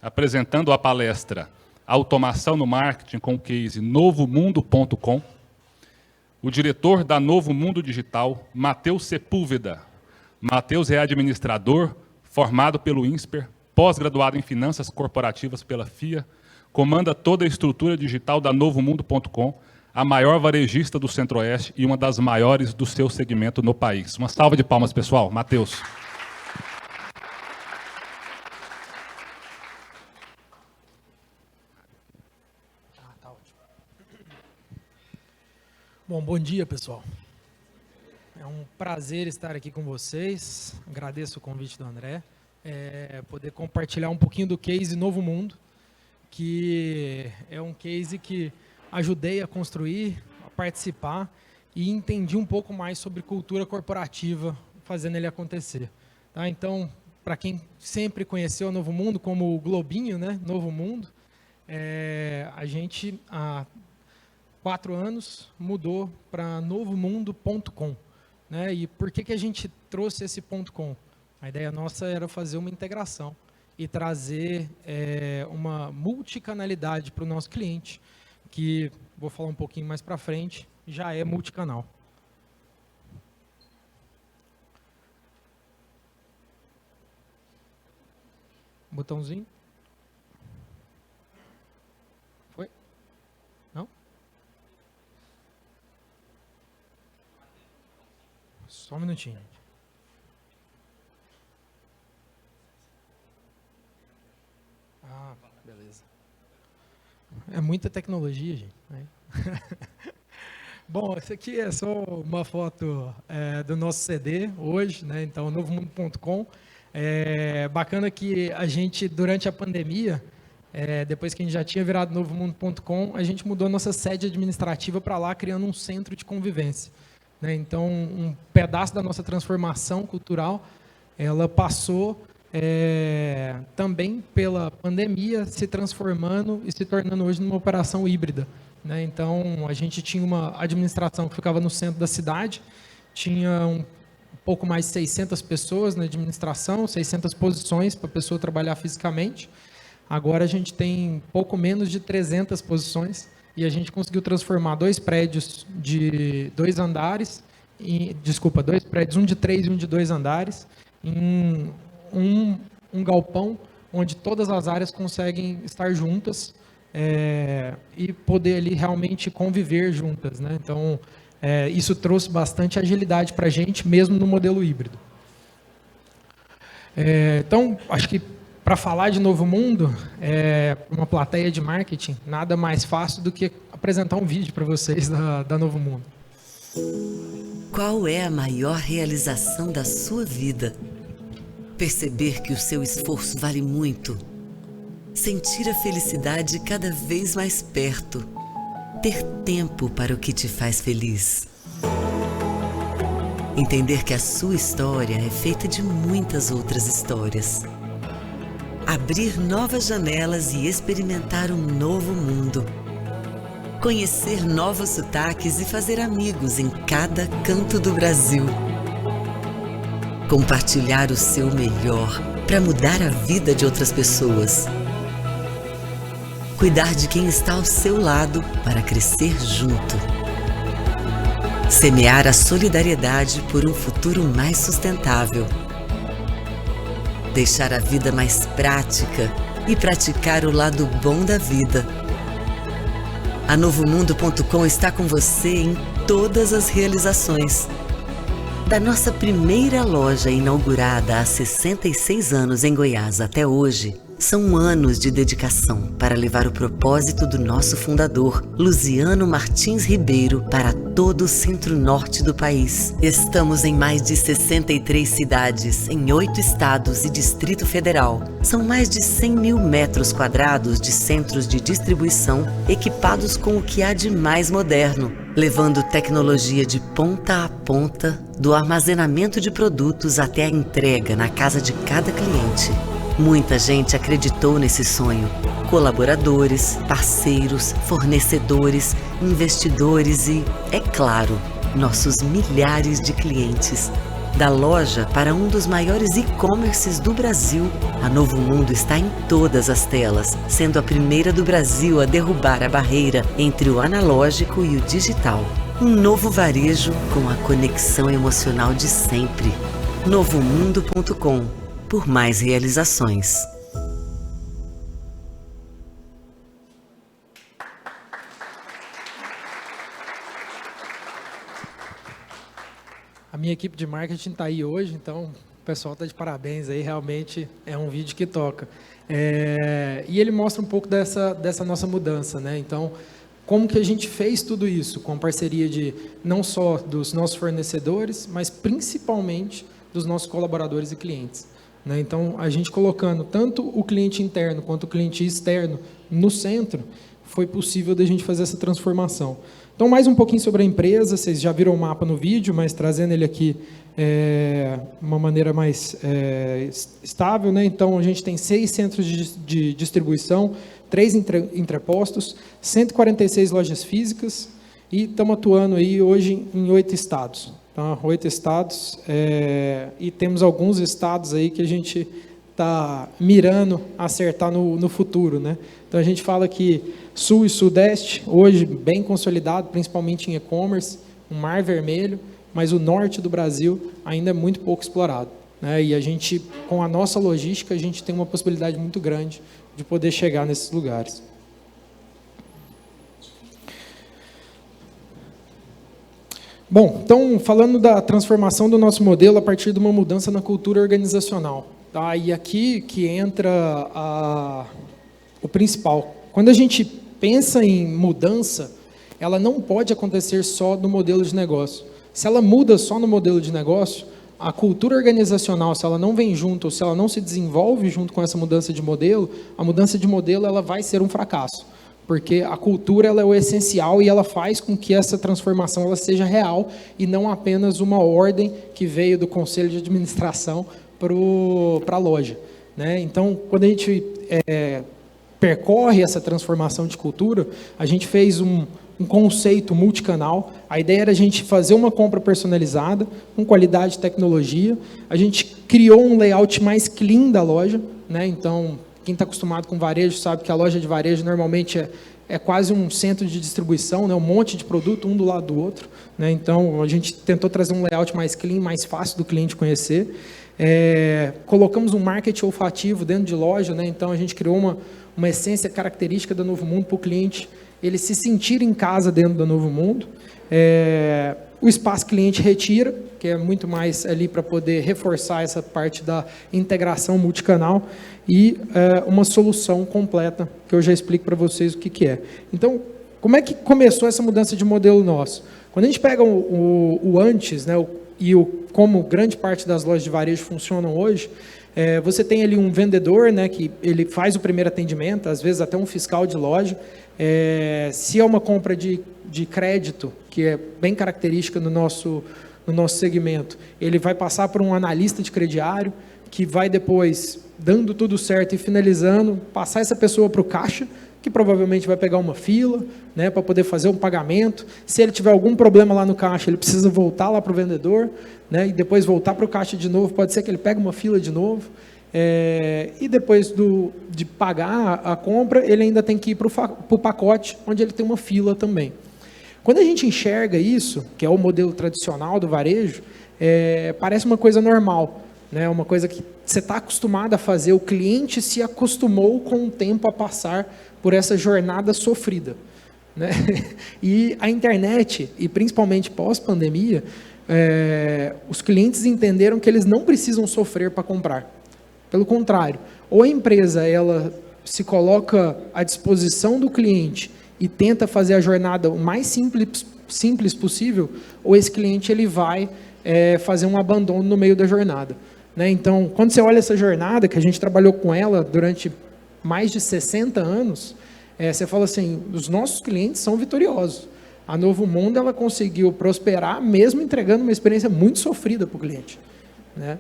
apresentando a palestra Automação no Marketing com o case novomundo.com, o diretor da Novo Mundo Digital, Matheus Sepúlveda. Matheus é administrador, formado pelo INSPER, pós-graduado em Finanças Corporativas pela FIA, comanda toda a estrutura digital da novomundo.com, a maior varejista do Centro-Oeste e uma das maiores do seu segmento no país. Uma salva de palmas, pessoal. Matheus. Bom dia, pessoal. É um prazer estar aqui com vocês. Agradeço o convite do André. Poder compartilhar um pouquinho do case Novo Mundo, que é um case que ajudei a construir, a participar e entendi um pouco mais sobre cultura corporativa, fazendo ele acontecer. Tá? Então, para quem sempre conheceu o Novo Mundo como o Globinho, né? Novo Mundo, a gente... há 4 anos mudou para novomundo.com, né? E por que a gente trouxe esse .com? A ideia nossa era fazer uma integração e trazer uma multicanalidade para o nosso cliente, que vou falar um pouquinho mais para frente, já é multicanal. Botãozinho. Foi? Não? Só um minutinho. Ah, beleza. É muita tecnologia, gente. Né? Bom, isso aqui é só uma foto do nosso CD hoje, né? Então, novomundo.com. Bacana que a gente, durante a pandemia, depois que a gente já tinha virado novomundo.com, a gente mudou a nossa sede administrativa para lá, criando um centro de convivência. Né? Então, um pedaço da nossa transformação cultural, ela passou também pela pandemia, se transformando e se tornando hoje numa operação híbrida. Né? Então, a gente tinha uma administração que ficava no centro da cidade, tinha um pouco mais de 600 pessoas na administração, 600 posições para a pessoa trabalhar fisicamente. Agora a gente tem pouco menos de 300 posições e a gente conseguiu transformar 2 prédios de 2 andares, dois prédios, um de 3 e um de 2 andares, em um galpão onde todas as áreas conseguem estar juntas e poder ali realmente conviver juntas. Né? Então, isso trouxe bastante agilidade para a gente, mesmo no modelo híbrido. Então, acho que para falar de Novo Mundo, uma plateia de marketing, nada mais fácil do que apresentar um vídeo para vocês da Novo Mundo. Qual é a maior realização da sua vida? Perceber que o seu esforço vale muito. Sentir a felicidade cada vez mais perto. Ter tempo para o que te faz feliz. Entender que a sua história é feita de muitas outras histórias. Abrir novas janelas e experimentar um novo mundo. Conhecer novos sotaques e fazer amigos em cada canto do Brasil. Compartilhar o seu melhor para mudar a vida de outras pessoas. Cuidar de quem está ao seu lado para crescer junto. Semear a solidariedade por um futuro mais sustentável. Deixar a vida mais prática e praticar o lado bom da vida. A novomundo.com está com você em todas as realizações. Da nossa primeira loja inaugurada há 66 anos em Goiás até hoje, são anos de dedicação para levar o propósito do nosso fundador, Luciano Martins Ribeiro, para todo o centro-norte do país. Estamos em mais de 63 cidades, em 8 estados e Distrito Federal. São mais de 100 mil metros quadrados de centros de distribuição equipados com o que há de mais moderno, levando tecnologia de ponta a ponta, do armazenamento de produtos até a entrega na casa de cada cliente. Muita gente acreditou nesse sonho. Colaboradores, parceiros, fornecedores, investidores e, é claro, nossos milhares de clientes. Da loja para um dos maiores e-commerces do Brasil, a Novo Mundo está em todas as telas, sendo a primeira do Brasil a derrubar a barreira entre o analógico e o digital. Um novo varejo com a conexão emocional de sempre. Novomundo.com, por mais realizações. A minha equipe de marketing está aí hoje, então o pessoal está de parabéns aí, realmente é um vídeo que toca. E ele mostra um pouco dessa nossa mudança, né? Então, como que a gente fez tudo isso, com parceria de não só dos nossos fornecedores, mas principalmente dos nossos colaboradores e clientes, né? Então, a gente colocando tanto o cliente interno quanto o cliente externo no centro, foi possível da gente fazer essa transformação. Então, mais um pouquinho sobre a empresa, vocês já viram o mapa no vídeo, mas trazendo ele aqui de uma maneira mais estável, né? Então, a gente tem 6 centros de distribuição, 3 entrepostos, 146 lojas físicas e estamos atuando aí hoje em 8 estados. Tá? 8 estados e temos alguns estados aí que a gente está mirando acertar no futuro, né? Então, a gente fala que Sul e Sudeste, hoje bem consolidado, principalmente em e-commerce, um mar vermelho, mas o norte do Brasil ainda é muito pouco explorado, né? E a gente, com a nossa logística, a gente tem uma possibilidade muito grande de poder chegar nesses lugares. Bom, então, falando da transformação do nosso modelo a partir de uma mudança na cultura organizacional, tá? E aqui que entra o principal. Quando a gente pensa em mudança, ela não pode acontecer só no modelo de negócio. Se ela muda só no modelo de negócio, a cultura organizacional, se ela não vem junto, ou se ela não se desenvolve junto com essa mudança de modelo, a mudança de modelo ela vai ser um fracasso. Porque a cultura ela é o essencial e ela faz com que essa transformação ela seja real e não apenas uma ordem que veio do conselho de administração para a loja, né? Então, quando a gente percorre essa transformação de cultura, a gente fez um conceito multicanal. A ideia era a gente fazer uma compra personalizada, com qualidade e tecnologia. A gente criou um layout mais clean da loja, né? Então, quem está acostumado com varejo sabe que a loja de varejo normalmente é quase um centro de distribuição, né? Um monte de produto, um do lado do outro, né? Então, a gente tentou trazer um layout mais clean, mais fácil do cliente conhecer. Colocamos um marketing olfativo dentro de loja, né? Então, a gente criou uma essência característica da Novo Mundo para o cliente ele se sentir em casa dentro da Novo Mundo. O espaço cliente retira, que é muito mais ali para poder reforçar essa parte da integração multicanal e uma solução completa, que eu já explico para vocês o que é. Então, como é que começou essa mudança de modelo nosso? Quando a gente pega o antes, né, como grande parte das lojas de varejo funcionam hoje, você tem ali um vendedor, né, que ele faz o primeiro atendimento, às vezes até um fiscal de loja. Se é uma compra de crédito, que é bem característica no nosso segmento, ele vai passar por um analista de crediário, que vai depois, dando tudo certo e finalizando, passar essa pessoa para o caixa, que provavelmente vai pegar uma fila, né, para poder fazer um pagamento. Se ele tiver algum problema lá no caixa, ele precisa voltar lá para o vendedor, né, e depois voltar para o caixa de novo. Pode ser que ele pegue uma fila de novo. E depois de pagar a compra, ele ainda tem que ir para o pacote, onde ele tem uma fila também. Quando a gente enxerga isso, que é o modelo tradicional do varejo, parece uma coisa normal, né? Uma coisa que você está acostumado a fazer, o cliente se acostumou com o tempo a passar por essa jornada sofrida, né? E a internet, e principalmente pós-pandemia, os clientes entenderam que eles não precisam sofrer para comprar. Pelo contrário, ou a empresa ela se coloca à disposição do cliente e tenta fazer a jornada o mais simples possível, ou esse cliente ele vai fazer um abandono no meio da jornada, né? Então, quando você olha essa jornada, que a gente trabalhou com ela durante mais de 60 anos, você fala assim, os nossos clientes são vitoriosos. A Novo Mundo ela conseguiu prosperar mesmo entregando uma experiência muito sofrida para o cliente, né?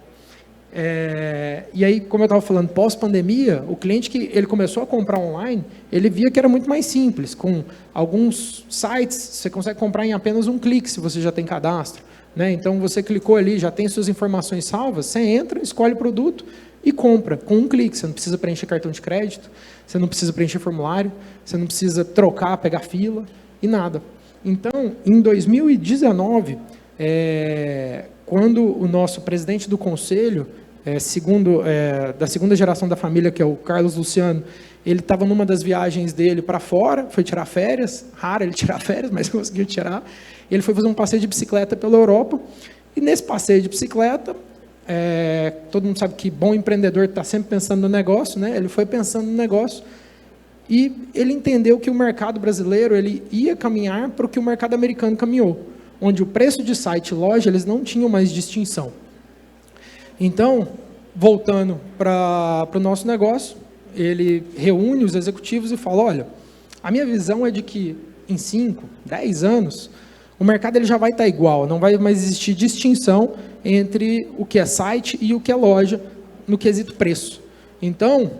E aí, como eu estava falando, pós-pandemia, o cliente que ele começou a comprar online, ele via que era muito mais simples. Com alguns sites, você consegue comprar em apenas um clique, se você já tem cadastro. né? Então, você clicou ali, já tem suas informações salvas, você entra, escolhe o produto e compra com um clique. Você não precisa preencher cartão de crédito, você não precisa preencher formulário, você não precisa trocar, pegar fila e nada. Então, em 2019, quando o nosso presidente do conselho, da segunda geração da família, que é o Carlos Luciano, ele estava numa das viagens dele para fora, foi tirar férias, raro ele tirar férias, mas conseguiu tirar. Ele foi fazer um passeio de bicicleta pela Europa, e nesse passeio de bicicleta, todo mundo sabe que bom empreendedor está sempre pensando no negócio, né? Ele foi pensando no negócio, e ele entendeu que o mercado brasileiro ele ia caminhar para o que o mercado americano caminhou, onde o preço de site e loja eles não tinham mais distinção. Então, voltando para o nosso negócio, ele reúne os executivos e fala, olha, a minha visão é de que em 5, 10 anos, o mercado ele já vai estar igual, não vai mais existir distinção entre o que é site e o que é loja no quesito preço. Então,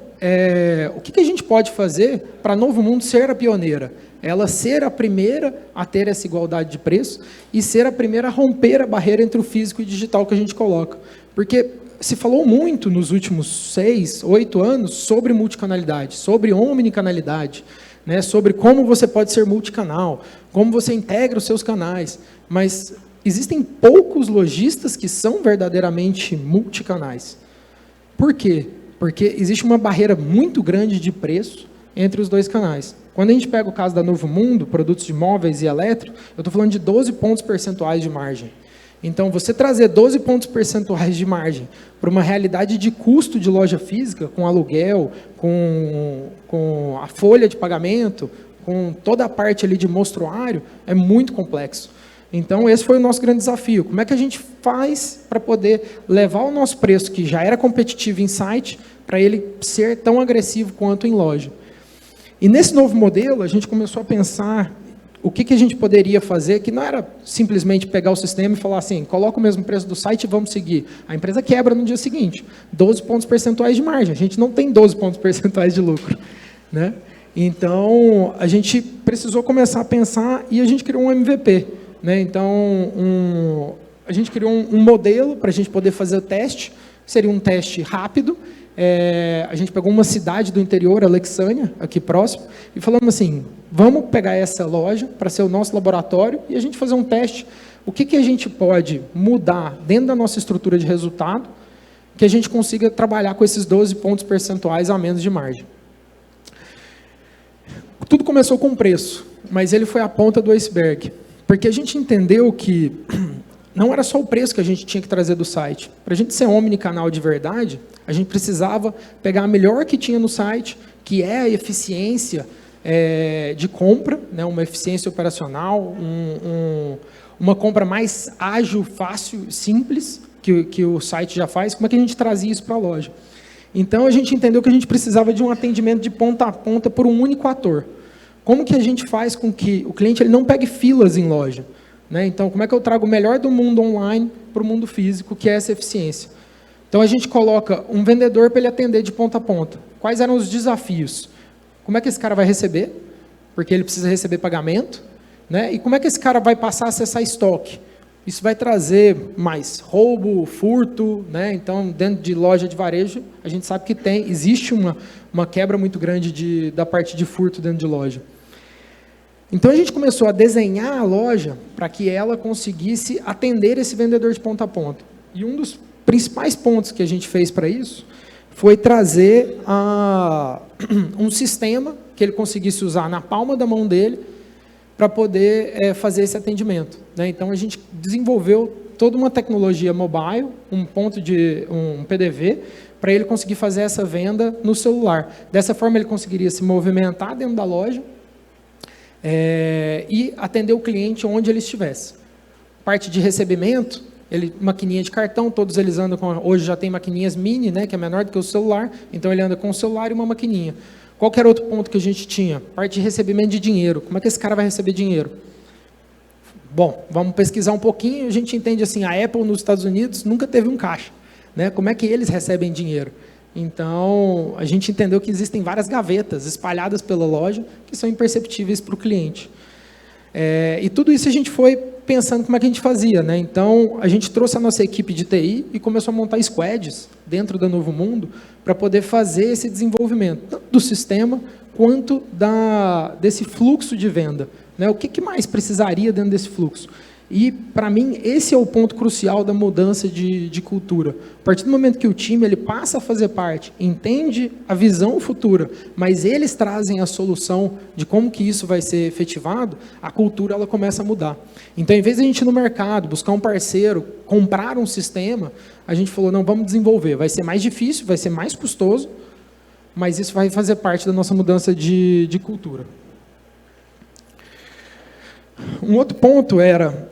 o que a gente pode fazer para a Novo Mundo ser a pioneira? Ela ser a primeira a ter essa igualdade de preço e ser a primeira a romper a barreira entre o físico e o digital que a gente coloca. Porque se falou muito nos últimos 6, 8 anos sobre multicanalidade, sobre omnicanalidade, né, sobre como você pode ser multicanal, como você integra os seus canais, mas existem poucos lojistas que são verdadeiramente multicanais. Por quê? Porque existe uma barreira muito grande de preço entre os dois canais. Quando a gente pega o caso da Novo Mundo, produtos de móveis e elétricos, eu estou falando de 12 pontos percentuais de margem. Então, você trazer 12 pontos percentuais de margem para uma realidade de custo de loja física, com aluguel, com a folha de pagamento, com toda a parte ali de mostruário, é muito complexo. Então, esse foi o nosso grande desafio. Como é que a gente faz para poder levar o nosso preço, que já era competitivo em site, para ele ser tão agressivo quanto em loja? E nesse novo modelo, a gente começou a pensar o que a gente poderia fazer, que não era simplesmente pegar o sistema e falar assim, coloca o mesmo preço do site e vamos seguir. A empresa quebra no dia seguinte. 12 pontos percentuais de margem. A gente não tem 12 pontos percentuais de lucro, né? Então, a gente precisou começar a pensar e a gente criou um MVP, né? Então, a gente criou um modelo para a gente poder fazer o teste. Seria um teste rápido. A gente pegou uma cidade do interior, Alexânia, aqui próximo, e falamos assim, vamos pegar essa loja para ser o nosso laboratório e a gente fazer um teste. O que a gente pode mudar dentro da nossa estrutura de resultado que a gente consiga trabalhar com esses 12 pontos percentuais a menos de margem. Tudo começou com preço, mas ele foi a ponta do iceberg, porque a gente entendeu que não era só o preço que a gente tinha que trazer do site. Para a gente ser omnicanal de verdade, a gente precisava pegar a melhor que tinha no site, que é a eficiência de compra, né, uma eficiência operacional, uma compra mais ágil, fácil, simples, que o site já faz. Como é que a gente trazia isso para a loja? Então, a gente entendeu que a gente precisava de um atendimento de ponta a ponta por um único ator. Como que a gente faz com que o cliente ele não pegue filas em loja? Né? Então, como é que eu trago o melhor do mundo online para o mundo físico, que é essa eficiência? Então, a gente coloca um vendedor para ele atender de ponta a ponta. Quais eram os desafios? Como é que esse cara vai receber? Porque ele precisa receber pagamento. Né? E como é que esse cara vai passar a acessar estoque? Isso vai trazer mais roubo, furto. Né? Então, dentro de loja de varejo, a gente sabe que existe uma quebra muito grande da parte de furto dentro de loja. Então, a gente começou a desenhar a loja para que ela conseguisse atender esse vendedor de ponta a ponta. E um dos principais pontos que a gente fez para isso foi trazer um sistema que ele conseguisse usar na palma da mão dele para poder fazer esse atendimento. Né? Então, a gente desenvolveu toda uma tecnologia mobile, um PDV, para ele conseguir fazer essa venda no celular. Dessa forma, ele conseguiria se movimentar dentro da loja, e atender o cliente onde ele estivesse. Parte de recebimento, maquininha de cartão, todos eles andam hoje já tem maquininhas mini, né, que é menor do que o celular, então ele anda com o celular e uma maquininha. Qual que era outro ponto que a gente tinha? Parte de recebimento de dinheiro. Como é que esse cara vai receber dinheiro? Bom, vamos pesquisar um pouquinho, a gente entende assim, a Apple nos Estados Unidos nunca teve um caixa. Né? Como é que eles recebem dinheiro? Então, a gente entendeu que existem várias gavetas espalhadas pela loja que são imperceptíveis para o cliente. E tudo isso a gente foi pensando como é que a gente fazia, né? Então, a gente trouxe a nossa equipe de TI e começou a montar squads dentro da Novo Mundo para poder fazer esse desenvolvimento, tanto do sistema quanto desse fluxo de venda, né? O que mais precisaria dentro desse fluxo? E, para mim, esse é o ponto crucial da mudança de cultura. A partir do momento que o time ele passa a fazer parte, entende a visão futura, mas eles trazem a solução de como que isso vai ser efetivado, a cultura ela começa a mudar. Então, em vez de a gente ir no mercado, buscar um parceiro, comprar um sistema, a gente falou, não, vamos desenvolver. Vai ser mais difícil, vai ser mais custoso, mas isso vai fazer parte da nossa mudança de cultura. Um outro ponto era...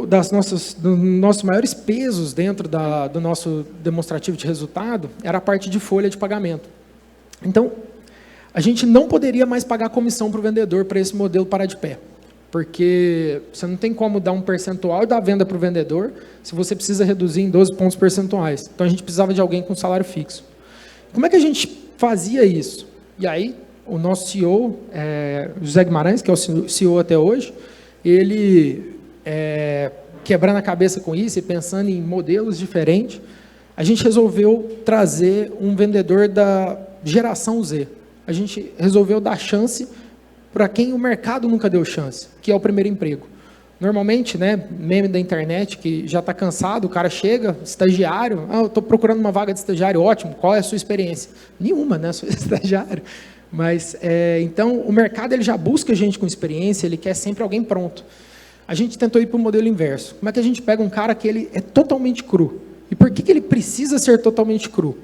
dos nossos maiores pesos dentro do nosso demonstrativo de resultado era a parte de folha de pagamento. Então, a gente não poderia mais pagar comissão para o vendedor para esse modelo parar de pé, porque você não tem como dar um percentual da venda para o vendedor se você precisa reduzir em 12 pontos percentuais. Então, a gente precisava de alguém com salário fixo. Como é que a gente fazia isso? E aí, o nosso CEO, José Guimarães, que é o CEO até hoje, ele... quebrando a cabeça com isso e pensando em modelos diferentes, a gente resolveu trazer um vendedor da geração Z. A gente resolveu dar chance para quem o mercado nunca deu chance, que é o primeiro emprego. Normalmente, né, meme da internet, que já está cansado, o cara chega, estagiário, eu estou procurando uma vaga de estagiário, ótimo, qual é a sua experiência? Nenhuma, né, sou estagiário. Mas, então, o mercado ele já busca gente com experiência, ele quer sempre alguém pronto. A gente tentou ir para o modelo inverso. Como é que a gente pega um cara que ele é totalmente cru? E por que ele precisa ser totalmente cru?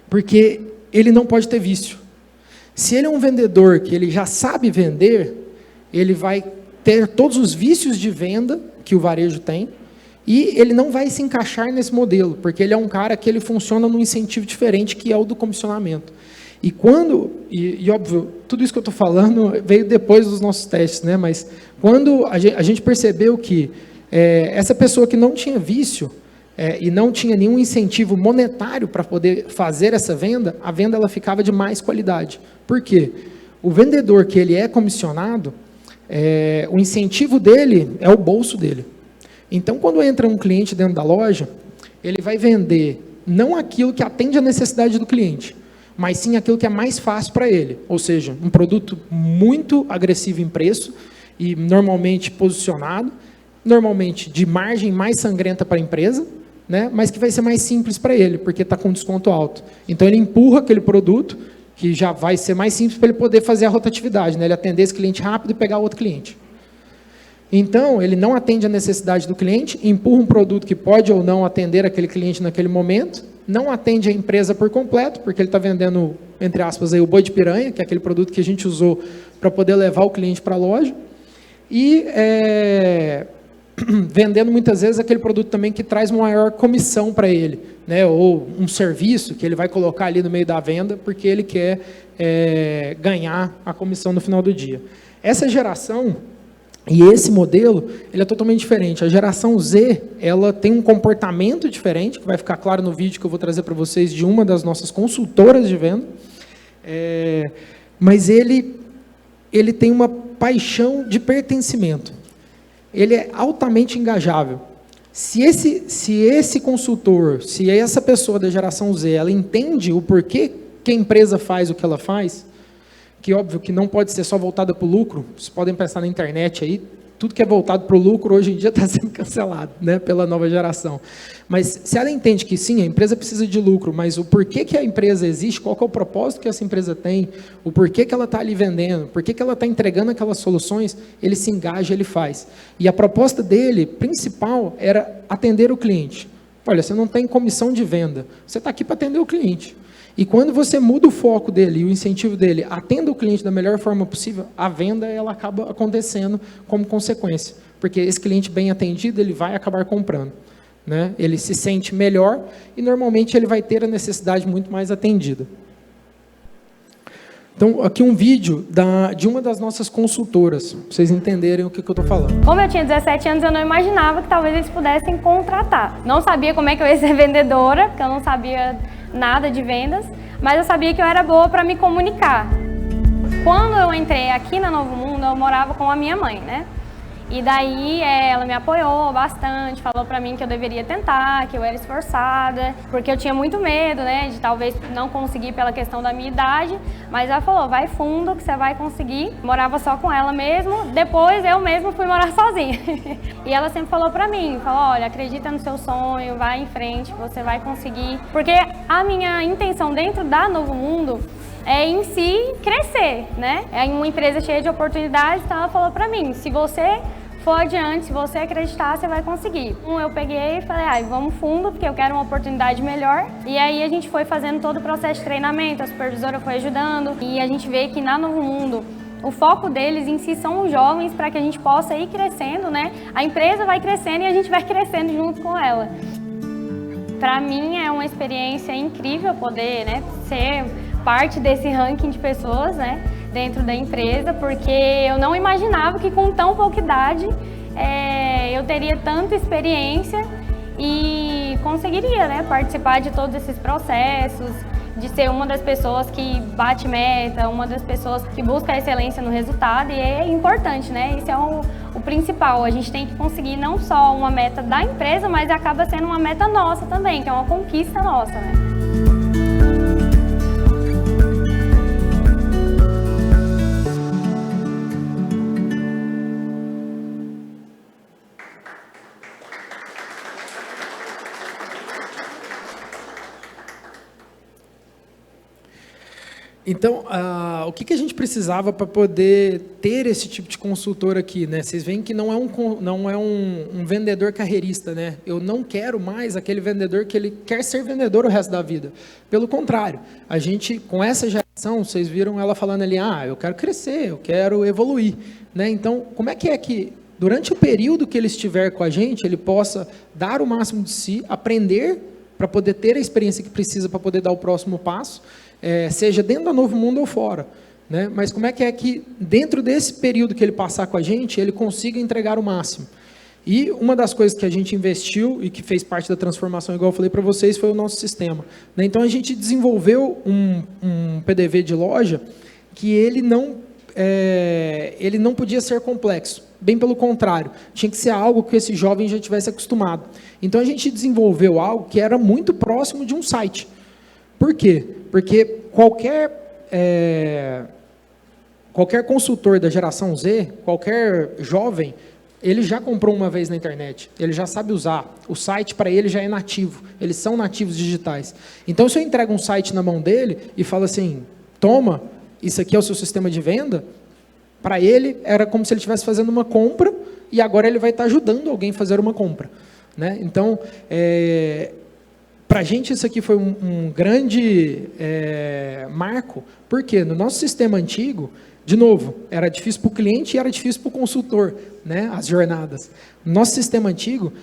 Porque ele não pode ter vício. Se ele é um vendedor que ele já sabe vender, ele vai ter todos os vícios de venda que o varejo tem e ele não vai se encaixar nesse modelo, porque ele é um cara que ele funciona num incentivo diferente, que é o do comissionamento. E óbvio, tudo isso que eu estou falando veio depois dos nossos testes, né? Mas quando a gente percebeu que essa pessoa que não tinha vício e não tinha nenhum incentivo monetário para poder fazer essa venda, a venda ela ficava de mais qualidade. Por quê? O vendedor que ele é comissionado, o incentivo dele é o bolso dele. Então, quando entra um cliente dentro da loja, ele vai vender não aquilo que atende à necessidade do cliente, mas sim aquilo que é mais fácil para ele, ou seja, um produto muito agressivo em preço e normalmente posicionado, normalmente de margem mais sangrenta para a empresa, né, mas que vai ser mais simples para ele, porque está com desconto alto. Então, ele empurra aquele produto que já vai ser mais simples para ele poder fazer a rotatividade, né, ele atender esse cliente rápido e pegar outro cliente. Então, ele não atende a necessidade do cliente, empurra um produto que pode ou não atender aquele cliente naquele momento, não atende a empresa por completo, porque ele está vendendo, entre aspas, aí, o boi de piranha, que é aquele produto que a gente usou para poder levar o cliente para a loja, e vendendo muitas vezes aquele produto também que traz uma maior comissão para ele, né? Ou um serviço que ele vai colocar ali no meio da venda, porque ele quer ganhar a comissão no final do dia. Essa geração... E esse modelo, ele é totalmente diferente. A geração Z, ela tem um comportamento diferente, que vai ficar claro no vídeo que eu vou trazer para vocês de uma das nossas consultoras de venda. Mas ele tem uma paixão de pertencimento. Ele é altamente engajável. Se esse consultor, se essa pessoa da geração Z, ela entende o porquê que a empresa faz o que ela faz, que óbvio que não pode ser só voltada para o lucro, vocês podem pensar na internet aí, tudo que é voltado para o lucro hoje em dia está sendo cancelado, né, pela nova geração. Mas se ela entende que sim, a empresa precisa de lucro, mas o porquê que a empresa existe, qual que é o propósito que essa empresa tem, o porquê que ela está ali vendendo, porquê que ela está entregando aquelas soluções, ele se engaja, ele faz. E a proposta dele, principal, era atender o cliente. Olha, você não tem comissão de venda, você está aqui para atender o cliente. E quando você muda o foco dele e o incentivo dele, atenda o cliente da melhor forma possível, a venda ela acaba acontecendo como consequência. Porque esse cliente bem atendido, ele vai acabar comprando, né? Ele se sente melhor e normalmente ele vai ter a necessidade muito mais atendida. Então, aqui um vídeo de uma das nossas consultoras, para vocês entenderem o que eu estou falando. Como eu tinha 17 anos, eu não imaginava que talvez eles pudessem contratar. Não sabia como é que eu ia ser vendedora, porque eu não sabia nada de vendas, mas eu sabia que eu era boa para me comunicar. Quando eu entrei aqui na Novo Mundo, eu morava com a minha mãe, né? E daí ela me apoiou bastante, falou pra mim que eu deveria tentar, que eu era esforçada, porque eu tinha muito medo, né, de talvez não conseguir pela questão da minha idade, mas ela falou, vai fundo que você vai conseguir. Morava só com ela mesmo, depois eu mesmo fui morar sozinha. E ela sempre falou pra mim, falou, olha, acredita no seu sonho, vai em frente, você vai conseguir. Porque a minha intenção dentro da Novo Mundo é em si crescer, né? É uma empresa cheia de oportunidades, então ela falou pra mim, se você for adiante, se você acreditar, você vai conseguir. Eu peguei e falei, vamos fundo, porque eu quero uma oportunidade melhor. E aí a gente foi fazendo todo o processo de treinamento, a supervisora foi ajudando. E a gente vê que na Novo Mundo, o foco deles em si são os jovens, para que a gente possa ir crescendo, né? A empresa vai crescendo e a gente vai crescendo junto com ela. Para mim é uma experiência incrível poder, né, ser parte desse ranking de pessoas, né, dentro da empresa, porque eu não imaginava que com tão pouca idade eu teria tanta experiência e conseguiria, né, participar de todos esses processos, de ser uma das pessoas que bate meta, uma das pessoas que busca a excelência no resultado, e é importante, né, isso é o principal. A gente tem que conseguir não só uma meta da empresa, mas acaba sendo uma meta nossa também, que é uma conquista nossa, né. Então, o que a gente precisava para poder ter esse tipo de consultor aqui, né? Vocês veem que não é um vendedor carreirista, né? Eu não quero mais aquele vendedor que ele quer ser vendedor o resto da vida. Pelo contrário, a gente, com essa geração, vocês viram ela falando ali, eu quero crescer, eu quero evoluir, né? Então, como é que durante o período que ele estiver com a gente, ele possa dar o máximo de si, aprender para poder ter a experiência que precisa para poder dar o próximo passo, seja dentro do Novo Mundo ou fora, né? Mas como é que dentro desse período que ele passar com a gente, ele consiga entregar o máximo? E uma das coisas que a gente investiu e que fez parte da transformação, igual eu falei para vocês, foi o nosso sistema, né? Então a gente desenvolveu um PDV de loja que ele não podia ser complexo, bem pelo contrário, tinha que ser algo que esse jovem já tivesse acostumado. Então a gente desenvolveu algo que era muito próximo de um site. Por quê? Porque qualquer consultor da geração Z, qualquer jovem, ele já comprou uma vez na internet, ele já sabe usar, o site para ele já é nativo, eles são nativos digitais. Então, se eu entrego um site na mão dele e falo assim, toma, isso aqui é o seu sistema de venda, para ele era como se ele estivesse fazendo uma compra e agora ele vai estar ajudando alguém a fazer uma compra, né? Então, para a gente isso aqui foi um grande marco, porque no nosso sistema antigo, de novo, era difícil para o cliente e era difícil para o consultor, né, as jornadas. No nosso sistema antigo,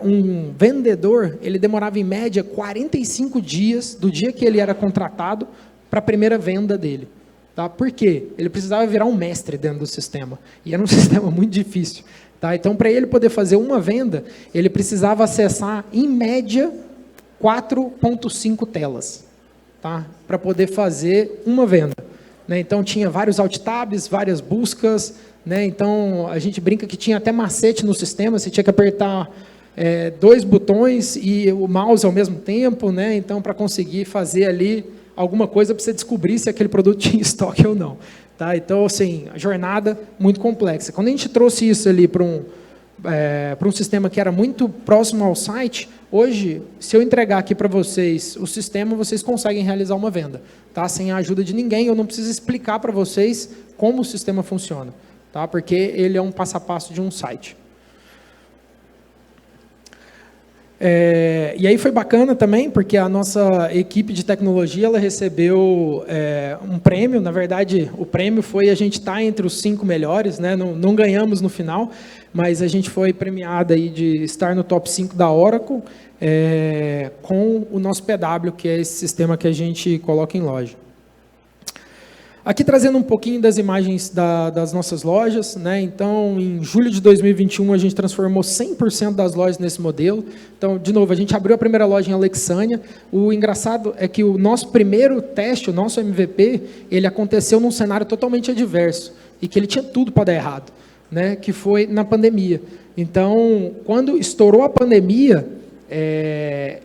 um vendedor, ele demorava em média 45 dias do dia que ele era contratado para a primeira venda dele. Tá? Por quê? Ele precisava virar um mestre dentro do sistema, e era um sistema muito difícil. Tá? Então, para ele poder fazer uma venda, ele precisava acessar, em média, 4.5 telas, tá? Para poder fazer uma venda, né? Então tinha vários alt tabs, várias buscas, né? Então a gente brinca que tinha até macete no sistema, você tinha que apertar 2 botões e o mouse ao mesmo tempo, né? Então para conseguir fazer ali alguma coisa para você descobrir se aquele produto tinha estoque ou não, tá? Então assim, a jornada muito complexa. Quando a gente trouxe isso ali para um sistema que era muito próximo ao site, hoje, se eu entregar aqui para vocês o sistema, vocês conseguem realizar uma venda, tá? Sem a ajuda de ninguém, eu não preciso explicar para vocês como o sistema funciona, tá? Porque ele é um passo a passo de um site. E aí foi bacana também, porque a nossa equipe de tecnologia ela recebeu um prêmio. Na verdade, o prêmio foi a gente estar entre os 5 melhores, né? Não ganhamos no final, mas a gente foi premiado aí de estar no top 5 da Oracle com o nosso PW, que é esse sistema que a gente coloca em loja. Aqui trazendo um pouquinho das imagens das nossas lojas, né? Então, em julho de 2021, a gente transformou 100% das lojas nesse modelo. Então, de novo, a gente abriu a primeira loja em Alexânia. O engraçado é que o nosso primeiro teste, o nosso MVP, ele aconteceu num cenário totalmente adverso e que ele tinha tudo para dar errado, né? Que foi na pandemia. Então, quando estourou a pandemia,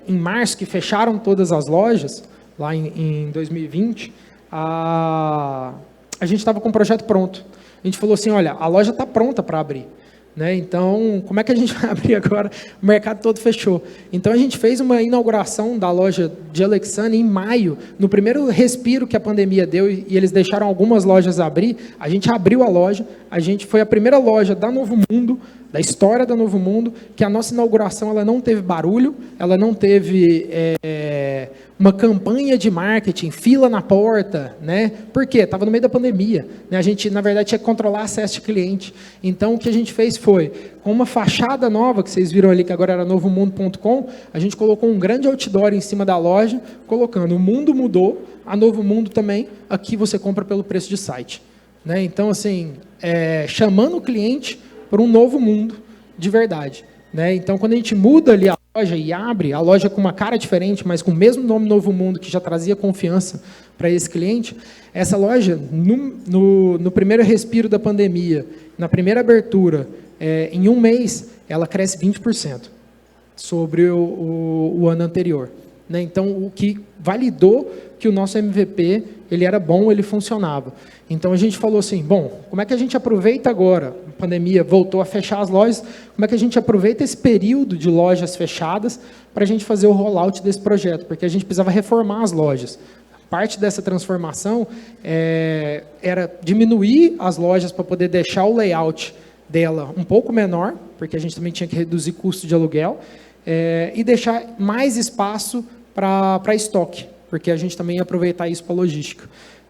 em março, que fecharam todas as lojas, lá em 2020, a gente estava com o projeto pronto. A gente falou assim, olha, a loja está pronta para abrir, né? Então, como é que a gente vai abrir agora? O mercado todo fechou. Então, a gente fez uma inauguração da loja de Alexânia em maio, no primeiro respiro que a pandemia deu, e eles deixaram algumas lojas abrir, a gente abriu a loja, a gente foi a primeira loja da Novo Mundo, da história da Novo Mundo, que a nossa inauguração ela não teve barulho, ela não teve uma campanha de marketing, fila na porta, né? Por quê? Estava no meio da pandemia, né? A gente, na verdade, tinha que controlar acesso de cliente. Então, o que a gente fez foi, com uma fachada nova, que vocês viram ali, que agora era novomundo.com, a gente colocou um grande outdoor em cima da loja, colocando, o mundo mudou, a Novo Mundo também, aqui você compra pelo preço de site, né? Então, assim, chamando o cliente para um novo mundo de verdade, né? Então, quando a gente muda ali a loja e abre a loja com uma cara diferente, mas com o mesmo nome Novo Mundo, que já trazia confiança para esse cliente, essa loja, no primeiro respiro da pandemia, na primeira abertura, em um mês, ela cresce 20% sobre o ano anterior, né? Então, o que validou que o nosso MVP ele era bom, ele funcionava. Então, a gente falou assim, bom, como é que a gente aproveita agora? A pandemia voltou a fechar as lojas, como é que a gente aproveita esse período de lojas fechadas para a gente fazer o rollout desse projeto? Porque a gente precisava reformar as lojas. Parte dessa transformação era diminuir as lojas para poder deixar o layout dela um pouco menor, porque a gente também tinha que reduzir custo de aluguel, e deixar mais espaço para estoque, porque a gente também ia aproveitar isso para logística.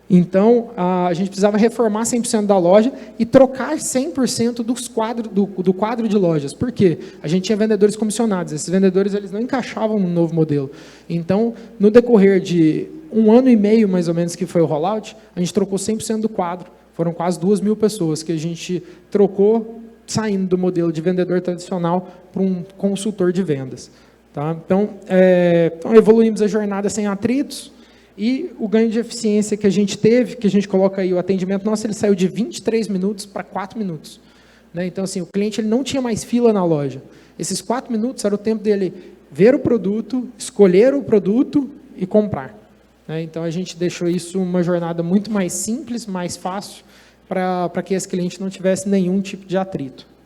Então, a gente precisava reformar 100% da loja e trocar 100% do quadro de lojas. Por quê? A gente tinha vendedores comissionados. Esses vendedores eles não encaixavam no novo modelo. Então, no decorrer de 1 ano e meio, mais ou menos, que foi o rollout, a gente trocou 100% do quadro. Foram quase 2.000 pessoas que a gente trocou, saindo do modelo de vendedor tradicional para um consultor de vendas. Tá? Então, evoluímos a jornada sem atritos. E o ganho de eficiência que a gente teve, que a gente coloca aí, o atendimento nosso, ele saiu de 23 minutos para 4 minutos. Né? Então, assim, o cliente ele não tinha mais fila na loja. Esses 4 minutos era o tempo dele ver o produto, escolher o produto e comprar. Né? Então, a gente deixou isso uma jornada muito mais simples, mais fácil, para que esse cliente não tivesse nenhum tipo de atrito.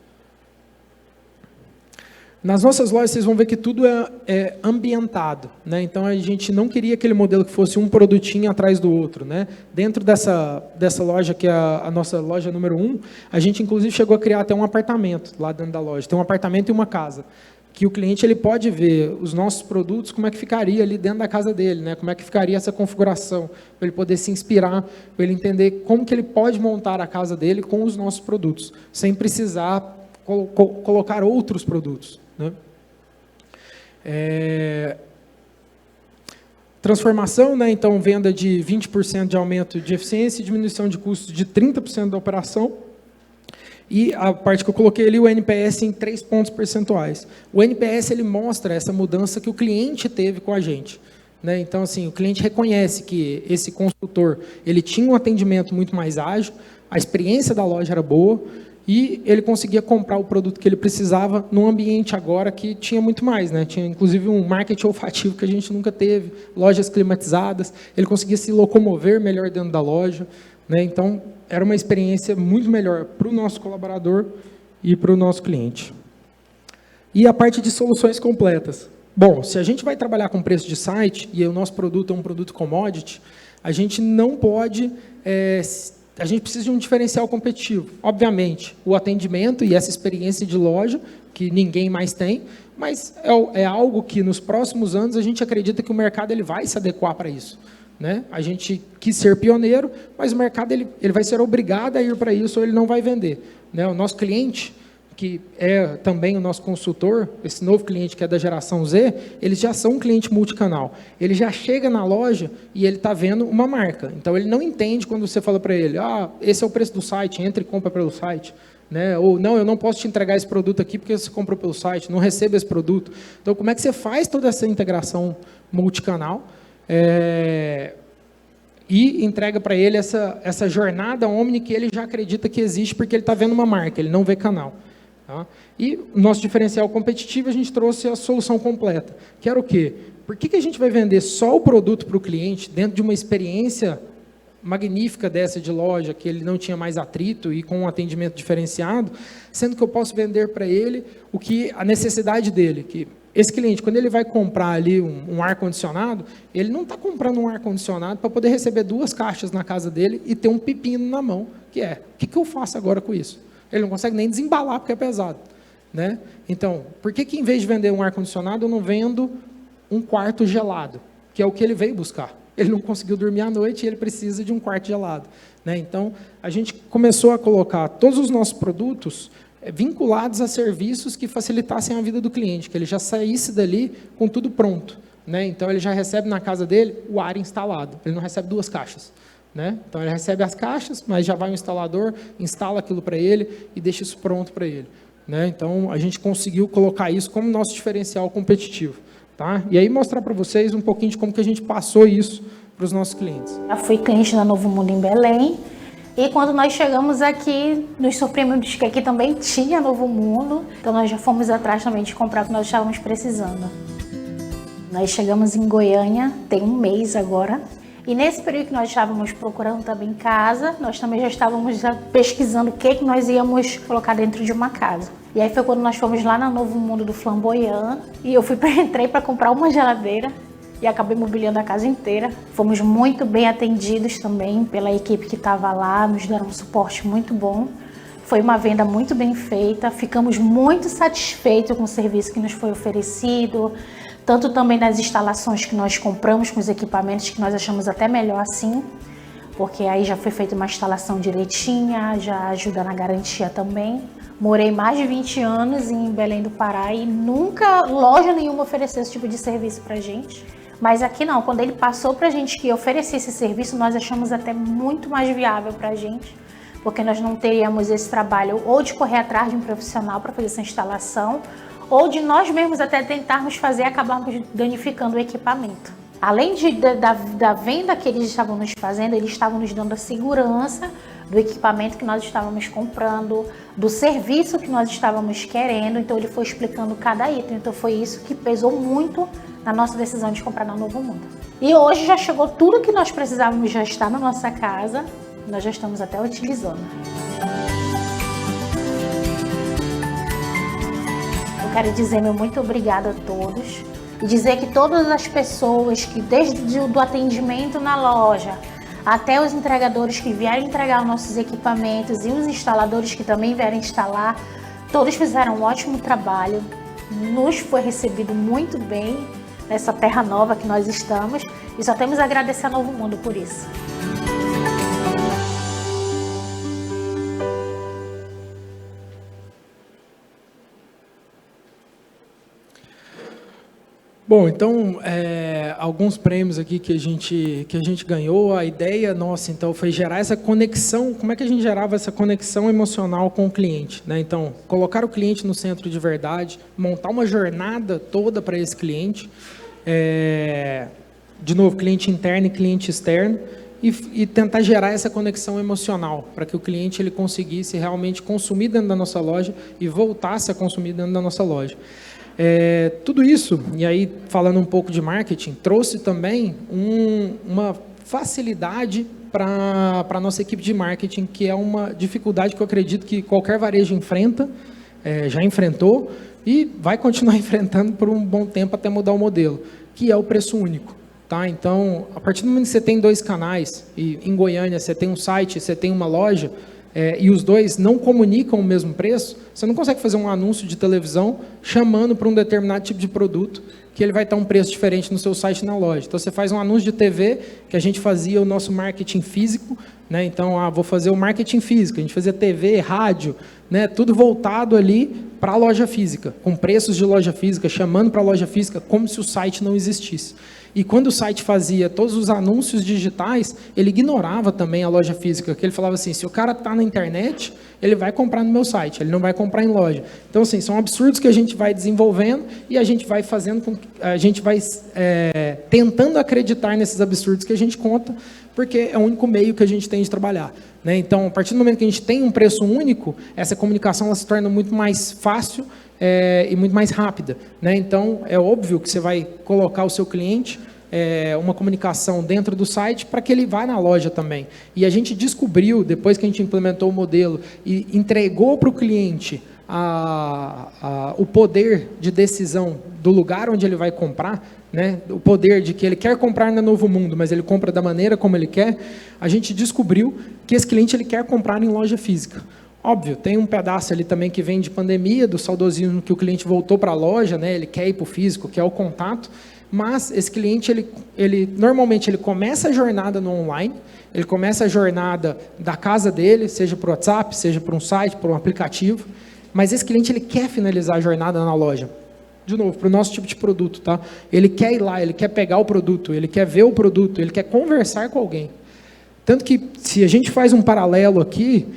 Nas nossas lojas, vocês vão ver que tudo é ambientado, né? Então, a gente não queria aquele modelo que fosse um produtinho atrás do outro, né? Dentro dessa loja, que é a nossa loja número 1, a gente, inclusive, chegou a criar até um apartamento lá dentro da loja. Tem um apartamento e uma casa, que o cliente ele pode ver os nossos produtos, como é que ficaria ali dentro da casa dele, né? Como é que ficaria essa configuração, para ele poder se inspirar, para ele entender como que ele pode montar a casa dele com os nossos produtos, sem precisar colocar outros produtos. Né? Transformação, né? Então, venda de 20% de aumento de eficiência e diminuição de custos de 30% da operação. E a parte que eu coloquei ali, o NPS em 3 pontos percentuais. O NPS ele mostra essa mudança que o cliente teve com a gente. Né? Então, assim, o cliente reconhece que esse consultor ele tinha um atendimento muito mais ágil, a experiência da loja era boa, e ele conseguia comprar o produto que ele precisava num ambiente agora que tinha muito mais, né? Tinha inclusive um marketing olfativo que a gente nunca teve, lojas climatizadas, ele conseguia se locomover melhor dentro da loja, né? Então, era uma experiência muito melhor para o nosso colaborador e para o nosso cliente. E a parte de soluções completas. Bom, se a gente vai trabalhar com preço de site, e o nosso produto é um produto commodity, a gente não pode... a gente precisa de um diferencial competitivo. Obviamente, o atendimento e essa experiência de loja, que ninguém mais tem, mas é algo que, nos próximos anos, a gente acredita que o mercado ele vai se adequar para isso. Né? A gente quis ser pioneiro, mas o mercado ele vai ser obrigado a ir para isso ou ele não vai vender. Né? O nosso cliente, que é também o nosso consultor, esse novo cliente que é da geração Z, eles já são um cliente multicanal. Ele já chega na loja e ele está vendo uma marca. Então, ele não entende quando você fala para ele, esse é o preço do site, entra e compra pelo site. Né? Ou, não, eu não posso te entregar esse produto aqui porque você comprou pelo site, não recebe esse produto. Então, como é que você faz toda essa integração multicanal e entrega para ele essa jornada omni que ele já acredita que existe porque ele está vendo uma marca, ele não vê canal. Tá? E o nosso diferencial competitivo, a gente trouxe a solução completa, que era o quê? Por que a gente vai vender só o produto para o cliente dentro de uma experiência magnífica dessa de loja, que ele não tinha mais atrito e com um atendimento diferenciado, sendo que eu posso vender para ele a necessidade dele, que esse cliente, quando ele vai comprar ali um ar-condicionado, ele não está comprando um ar-condicionado para poder receber 2 caixas na casa dele e ter um pepino na mão, que é, o que eu faço agora com isso? Ele não consegue nem desembalar porque é pesado. Né? Então, por que em vez de vender um ar-condicionado, eu não vendo um quarto gelado, que é o que ele veio buscar? Ele não conseguiu dormir à noite e ele precisa de um quarto gelado. Né? Então, a gente começou a colocar todos os nossos produtos vinculados a serviços que facilitassem a vida do cliente, que ele já saísse dali com tudo pronto. Né? Então, ele já recebe na casa dele o ar instalado, ele não recebe 2 caixas. Né? Então, ele recebe as caixas, mas já vai o instalador, instala aquilo para ele e deixa isso pronto para ele. Né? Então, a gente conseguiu colocar isso como nosso diferencial competitivo. Tá? E aí, mostrar para vocês um pouquinho de como que a gente passou isso para os nossos clientes. Eu fui cliente da Novo Mundo em Belém, e quando nós chegamos aqui, nos surpreendemos que aqui também tinha Novo Mundo, então nós já fomos atrás também de comprar o que nós estávamos precisando. Nós chegamos em Goiânia, tem um mês agora, e nesse período que nós estávamos procurando também casa, nós também já estávamos pesquisando o que nós íamos colocar dentro de uma casa. E aí foi quando nós fomos lá no Novo Mundo do Flamboyant, e eu entrei para comprar uma geladeira e acabei mobiliando a casa inteira. Fomos muito bem atendidos também pela equipe que estava lá, nos deram um suporte muito bom. Foi uma venda muito bem feita, ficamos muito satisfeitos com o serviço que nos foi oferecido, tanto também nas instalações que nós compramos com os equipamentos, que nós achamos até melhor assim, porque aí já foi feita uma instalação direitinha, já ajuda na garantia também. Morei mais de 20 anos em Belém do Pará e nunca loja nenhuma ofereceu esse tipo de serviço pra gente. Mas aqui não, quando ele passou pra gente que oferecia esse serviço, nós achamos até muito mais viável pra gente, porque nós não teríamos esse trabalho ou de correr atrás de um profissional para fazer essa instalação, ou de nós mesmos até tentarmos fazer e acabarmos danificando o equipamento. Além da venda que eles estavam nos fazendo, eles estavam nos dando a segurança do equipamento que nós estávamos comprando, do serviço que nós estávamos querendo, então ele foi explicando cada item, então foi isso que pesou muito na nossa decisão de comprar na Novo Mundo. E hoje já chegou tudo que nós precisávamos, já está na nossa casa, nós já estamos até utilizando. Eu quero dizer meu muito obrigada a todos e dizer que todas as pessoas que desde o atendimento na loja até os entregadores que vieram entregar os nossos equipamentos e os instaladores que também vieram instalar, todos fizeram um ótimo trabalho, nos foi recebido muito bem nessa terra nova que nós estamos e só temos a agradecer a Novo Mundo por isso. Bom, então, alguns prêmios aqui que a gente ganhou, a ideia nossa, então, foi gerar essa conexão, como é que a gente gerava essa conexão emocional com o cliente, né? Então, colocar o cliente no centro de verdade, montar uma jornada toda para esse cliente, de novo, cliente interno e cliente externo, e tentar gerar essa conexão emocional, para que o cliente ele conseguisse realmente consumir dentro da nossa loja e voltasse a consumir dentro da nossa loja. Tudo isso, e aí falando um pouco de marketing, trouxe também uma facilidade para a nossa equipe de marketing, que é uma dificuldade que eu acredito que qualquer varejo enfrenta, já enfrentou e vai continuar enfrentando por um bom tempo até mudar o modelo, que é o preço único. Tá? Então, a partir do momento que você tem 2 canais, e em Goiânia você tem um site, você tem uma loja, e os dois não comunicam o mesmo preço, você não consegue fazer um anúncio de televisão chamando para um determinado tipo de produto, que ele vai estar um preço diferente no seu site e na loja. Então, você faz um anúncio de TV, que a gente fazia o nosso marketing físico, né? Então, vou fazer o marketing físico, a gente fazia TV, rádio, né? Tudo voltado ali para a loja física, com preços de loja física, chamando para a loja física como se o site não existisse. E quando o site fazia todos os anúncios digitais, ele ignorava também a loja física, que ele falava assim, se o cara está na internet, ele vai comprar no meu site, ele não vai comprar em loja. Então, assim, são absurdos que a gente vai desenvolvendo e a gente vai fazendo, a gente vai tentando acreditar nesses absurdos que a gente conta, porque é o único meio que a gente tem de trabalhar, né? Então, a partir do momento que a gente tem um preço único, essa comunicação ela se torna muito mais fácil e muito mais rápida, né? Então, é óbvio que você vai colocar o seu cliente uma comunicação dentro do site para que ele vá na loja também. E a gente descobriu, depois que a gente implementou o modelo e entregou para o cliente o poder de decisão do lugar onde ele vai comprar, né? O poder de que ele quer comprar na Novo Mundo, mas ele compra da maneira como ele quer, a gente descobriu que esse cliente ele quer comprar em loja física. Óbvio, tem um pedaço ali também que vem de pandemia, do saudosismo que o cliente voltou para a loja, né? Ele quer ir para o físico, quer o contato, mas esse cliente, normalmente ele começa a jornada no online, ele começa a jornada da casa dele, seja por WhatsApp, seja por um site, por um aplicativo, mas esse cliente ele quer finalizar a jornada na loja. De novo, para o nosso tipo de produto, tá? Ele quer ir lá, ele quer pegar o produto, ele quer ver o produto, ele quer conversar com alguém. Tanto que, se a gente faz um paralelo aqui,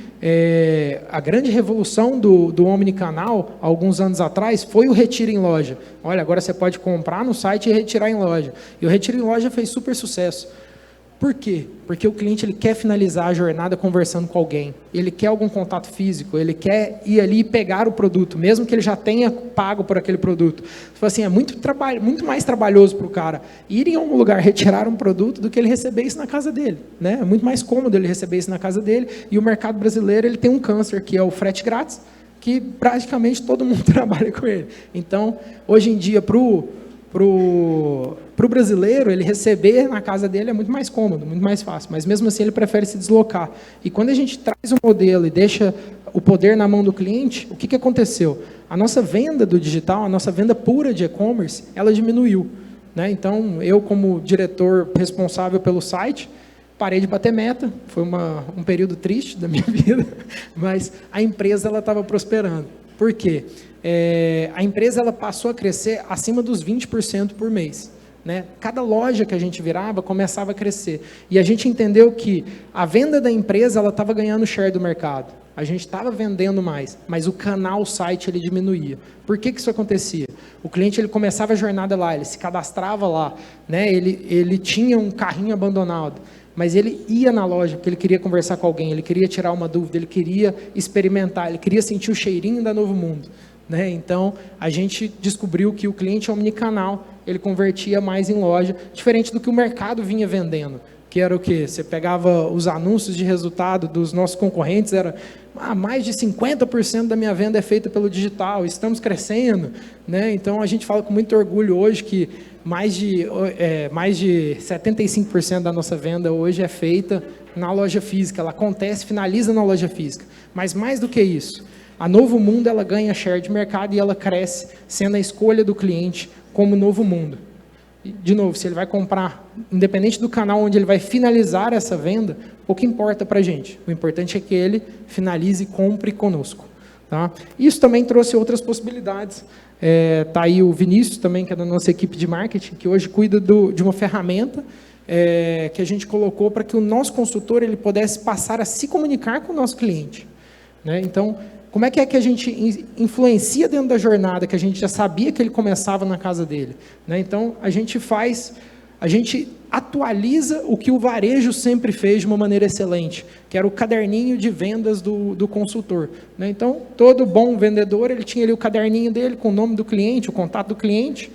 a grande revolução do omnicanal, alguns anos atrás, foi o retiro em loja. Olha, agora você pode comprar no site e retirar em loja. E o retiro em loja fez super sucesso. Por quê? Porque o cliente ele quer finalizar a jornada conversando com alguém. Ele quer algum contato físico, ele quer ir ali e pegar o produto, mesmo que ele já tenha pago por aquele produto. Assim, é muito mais trabalhoso para o cara ir em algum lugar retirar um produto do que ele receber isso na casa dele, né? É muito mais cômodo ele receber isso na casa dele. E o mercado brasileiro ele tem um câncer, que é o frete grátis, que praticamente todo mundo trabalha com ele. Então, hoje em dia, para o brasileiro, ele receber na casa dele é muito mais cômodo, muito mais fácil, mas mesmo assim ele prefere se deslocar. E quando a gente traz o modelo e deixa o poder na mão do cliente, o que aconteceu? A nossa venda do digital, a nossa venda pura de e-commerce, ela diminuiu, né? Então, eu como diretor responsável pelo site, parei de bater meta, foi um período triste da minha vida, mas a empresa estava prosperando. Por quê? A empresa ela passou a crescer acima dos 20% por mês, né? Cada loja que a gente virava começava a crescer. E a gente entendeu que a venda da empresa ela estava ganhando share do mercado. A gente estava vendendo mais, mas o canal, o site, ele diminuía. Por que isso acontecia? O cliente ele começava a jornada lá, ele se cadastrava lá, né? Ele tinha um carrinho abandonado, mas ele ia na loja porque ele queria conversar com alguém, ele queria tirar uma dúvida, ele queria experimentar, ele queria sentir o cheirinho da Novo Mundo, né? Então, a gente descobriu que o cliente omnicanal, ele convertia mais em loja, diferente do que o mercado vinha vendendo, que era o quê? Você pegava os anúncios de resultado dos nossos concorrentes, era mais de 50% da minha venda é feita pelo digital, estamos crescendo, né? Então, a gente fala com muito orgulho hoje que mais de 75% da nossa venda hoje é feita na loja física, ela acontece, finaliza na loja física. Mas mais do que isso, a Novo Mundo ela ganha share de mercado e ela cresce sendo a escolha do cliente como Novo Mundo. E, de novo, se ele vai comprar, independente do canal onde ele vai finalizar essa venda, pouco importa para a gente. O importante é que ele finalize e compre conosco. Tá? Isso também trouxe outras possibilidades. Tá aí o Vinícius também, que é da nossa equipe de marketing, que hoje cuida de uma ferramenta que a gente colocou para que o nosso consultor ele pudesse passar a se comunicar com o nosso cliente, né? Então, como é que a gente influencia dentro da jornada, que a gente já sabia que ele começava na casa dele, né? Então, a gente atualiza o que o varejo sempre fez de uma maneira excelente, que era o caderninho de vendas do consultor, né? Então, todo bom vendedor, ele tinha ali o caderninho dele com o nome do cliente, o contato do cliente,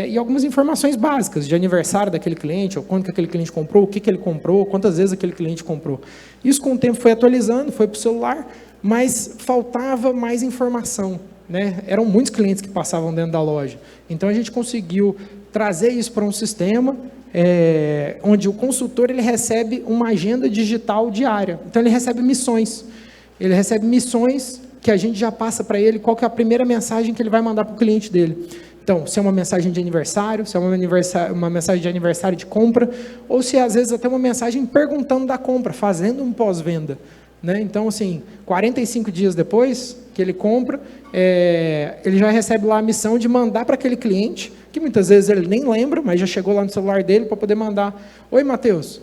e algumas informações básicas de aniversário daquele cliente, ou quando que aquele cliente comprou, o que ele comprou, quantas vezes aquele cliente comprou. Isso com o tempo foi atualizando, foi para o celular, mas faltava mais informação, né? Eram muitos clientes que passavam dentro da loja. Então, a gente conseguiu trazer isso para um sistema, onde o consultor ele recebe uma agenda digital diária. Então, ele recebe missões. Ele recebe missões que a gente já passa para ele qual que é a primeira mensagem que ele vai mandar para o cliente dele. Então, se é uma mensagem de aniversário, se é uma mensagem de aniversário de compra, ou se às vezes até uma mensagem perguntando da compra, fazendo um pós-venda. Né? Então, assim, 45 dias depois que ele compra, ele já recebe lá a missão de mandar para aquele cliente, que muitas vezes ele nem lembra, mas já chegou lá no celular dele para poder mandar: oi, Matheus,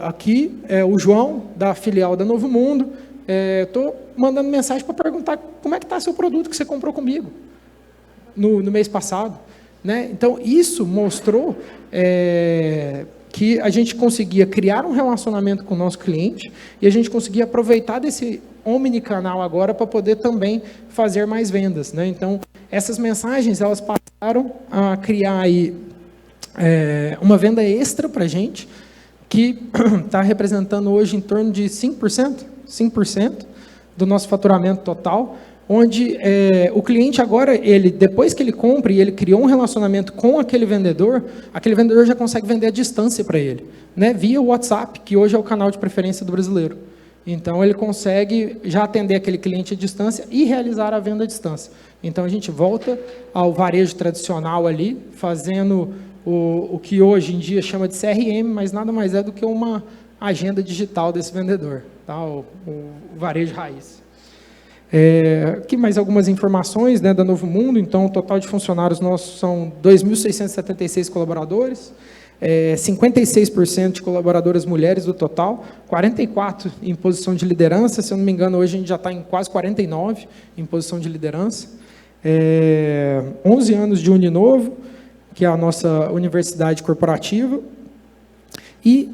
aqui é o João, da filial da Novo Mundo, estou mandando mensagem para perguntar como é que está seu produto que você comprou comigo no mês passado. Né? Então, isso mostrou que a gente conseguia criar um relacionamento com o nosso cliente e a gente conseguia aproveitar desse omnicanal agora para poder também fazer mais vendas. Né? Então, essas mensagens, elas passaram a criar aí, uma venda extra para a gente, que está representando hoje em torno de 5% do nosso faturamento total, onde o cliente agora, depois que ele compra e ele criou um relacionamento com aquele vendedor já consegue vender à distância para ele, né? Via WhatsApp, que hoje é o canal de preferência do brasileiro. Então, ele consegue já atender aquele cliente à distância e realizar a venda à distância. Então, a gente volta ao varejo tradicional ali, fazendo o que hoje em dia chama de CRM, mas nada mais é do que uma agenda digital desse vendedor, tá? O varejo raiz. Aqui mais algumas informações, né, da Novo Mundo. Então, o total de funcionários nossos são 2.676 colaboradores, 56% de colaboradoras mulheres do total, 44% em posição de liderança. Se eu não me engano, hoje a gente já está em quase 49% em posição de liderança. 11 anos de Uninovo, que é a nossa universidade corporativa. E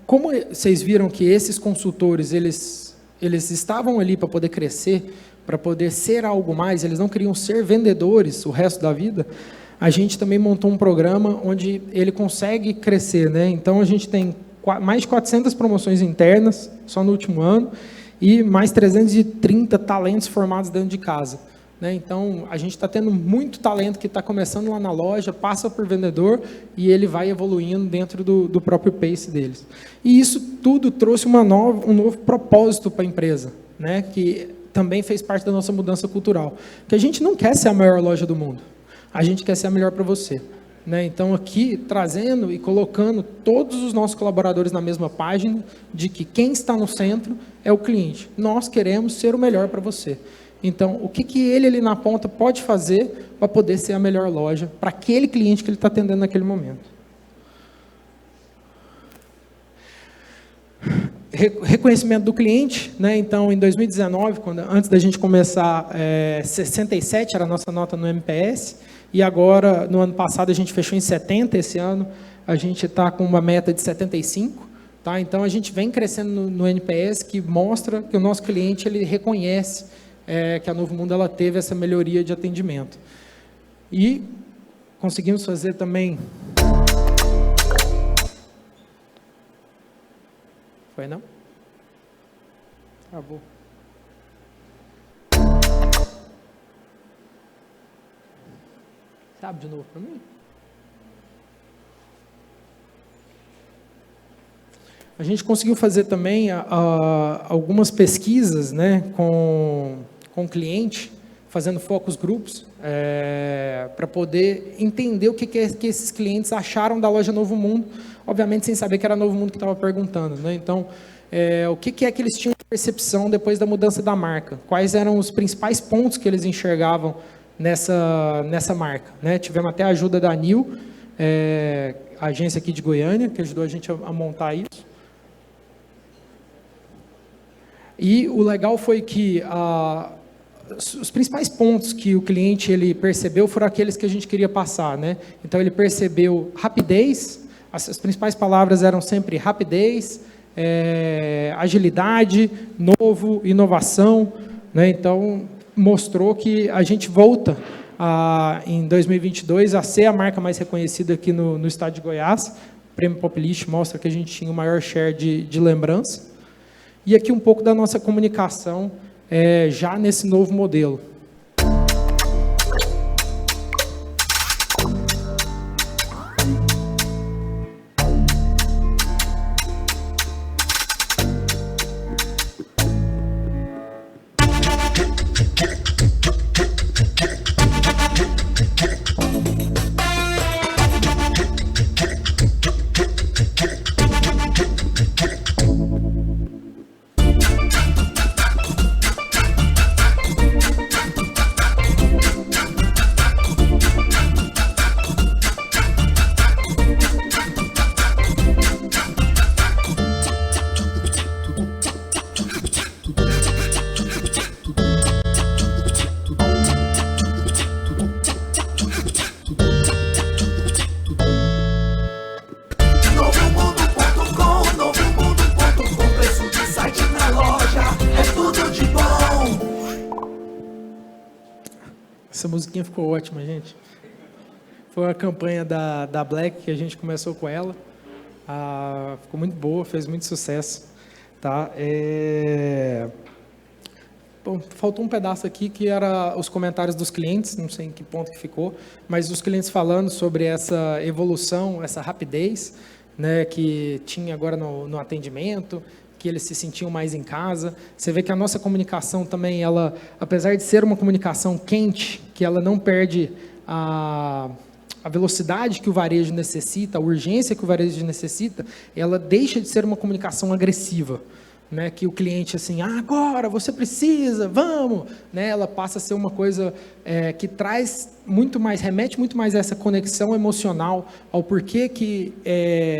como vocês viram que esses consultores, eles estavam ali para poder crescer, para poder ser algo mais, eles não queriam ser vendedores o resto da vida, a gente também montou um programa onde ele consegue crescer. Né? Então, a gente tem mais de 400 promoções internas, só no último ano, e mais 330 talentos formados dentro de casa. Né? Então, a gente está tendo muito talento que está começando lá na loja, passa por vendedor e ele vai evoluindo dentro do próprio pace deles. E isso tudo trouxe um novo propósito para a empresa, né? Que também fez parte da nossa mudança cultural. Que a gente não quer ser a maior loja do mundo, a gente quer ser a melhor para você. Né? Então, aqui, trazendo e colocando todos os nossos colaboradores na mesma página, de que quem está no centro é o cliente. Nós queremos ser o melhor para você. Então, o que ele ali na ponta pode fazer para poder ser a melhor loja para aquele cliente que ele está atendendo naquele momento? Reconhecimento do cliente, né? Então, em 2019, antes da gente começar, 67 era a nossa nota no NPS, e agora, no ano passado, a gente fechou em 70, esse ano a gente está com uma meta de 75, tá? Então, a gente vem crescendo no NPS, que mostra que o nosso cliente ele reconhece que a Novo Mundo ela teve essa melhoria de atendimento. E conseguimos fazer também... Foi, não? Acabou. Sabe de novo para mim? A gente conseguiu fazer também algumas pesquisas, né, com o cliente, fazendo focus groups, para poder entender o que esses clientes acharam da loja Novo Mundo, obviamente sem saber que era Novo Mundo que estava perguntando. Né? Então, o que é que eles tinham de percepção depois da mudança da marca? Quais eram os principais pontos que eles enxergavam nessa marca? Né? Tivemos até a ajuda da ANIL, a agência aqui de Goiânia, que ajudou a gente a montar isso. E o legal foi que os principais pontos que o cliente ele percebeu foram aqueles que a gente queria passar, né? Então, ele percebeu rapidez, as principais palavras eram sempre rapidez, agilidade, novo, inovação, né? Então, mostrou que a gente volta, em 2022, a ser a marca mais reconhecida aqui no estado de Goiás. O Prêmio Populist mostra que a gente tinha o maior share de lembrança. E aqui um pouco da nossa comunicação já nesse novo modelo. Essa musiquinha ficou ótima, gente. Foi uma campanha da Black que a gente começou com ela. Ficou muito boa, fez muito sucesso. Tá? Bom, faltou um pedaço aqui que era os comentários dos clientes, não sei em que ponto que ficou, mas os clientes falando sobre essa evolução, essa rapidez, né, que tinha agora no atendimento, que eles se sentiam mais em casa. Você vê que a nossa comunicação também, ela, apesar de ser uma comunicação quente, que ela não perde a velocidade que o varejo necessita, a urgência que o varejo necessita, ela deixa de ser uma comunicação agressiva, né, que o cliente assim, agora você precisa, vamos, né, ela passa a ser uma coisa que traz muito mais, remete muito mais a essa conexão emocional, ao porquê que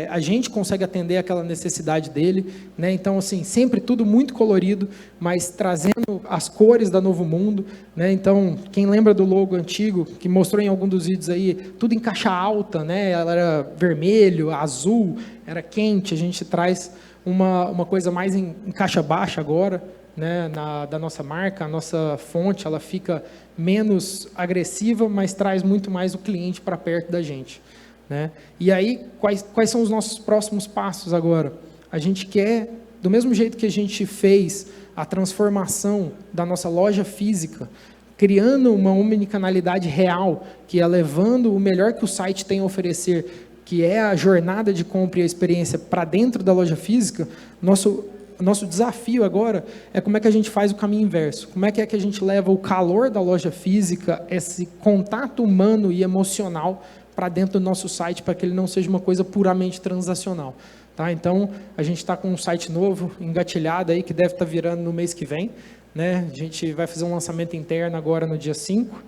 a gente consegue atender aquela necessidade dele, né, então assim, sempre tudo muito colorido, mas trazendo as cores da Novo Mundo, né, então quem lembra do logo antigo, que mostrou em algum dos vídeos aí, tudo em caixa alta, né, ela era vermelho, azul, era quente, a gente traz uma coisa mais em caixa baixa agora, né, da nossa marca, a nossa fonte, ela fica menos agressiva, mas traz muito mais o cliente para perto da gente, né? E aí, quais são os nossos próximos passos agora? A gente quer, do mesmo jeito que a gente fez a transformação da nossa loja física, criando uma omnicanalidade real, que é levando o melhor que o site tem a oferecer, que é a jornada de compra e a experiência para dentro da loja física, nosso desafio agora é como é que a gente faz o caminho inverso. Como é que a gente leva o calor da loja física, esse contato humano e emocional para dentro do nosso site, para que ele não seja uma coisa puramente transacional. Tá? Então, a gente está com um site novo, engatilhado aí, que deve estar virando no mês que vem. Né? A gente vai fazer um lançamento interno agora no dia 5.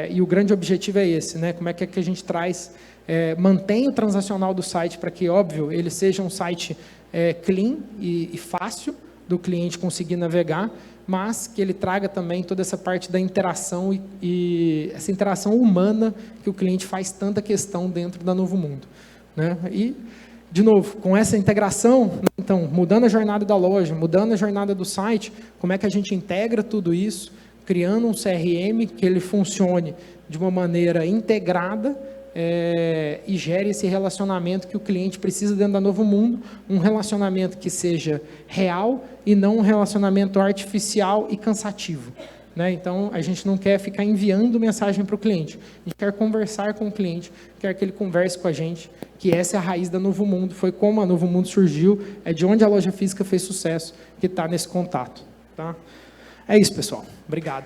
E o grande objetivo é esse, né? Como é que a gente traz... mantém o transacional do site para que, óbvio, ele seja um site clean e fácil do cliente conseguir navegar, mas que ele traga também toda essa parte da interação e essa interação humana que o cliente faz tanta questão dentro da Novo Mundo, né? E, de novo, com essa integração, então, mudando a jornada da loja, mudando a jornada do site, como é que a gente integra tudo isso, criando um CRM que ele funcione de uma maneira integrada, e gere esse relacionamento que o cliente precisa dentro da Novo Mundo, um relacionamento que seja real e não um relacionamento artificial e cansativo, né? Então, a gente não quer ficar enviando mensagem para o cliente, a gente quer conversar com o cliente, quer que ele converse com a gente, que essa é a raiz da Novo Mundo, foi como a Novo Mundo surgiu, é de onde a loja física fez sucesso, que está nesse contato. Tá? É isso, pessoal. Obrigado.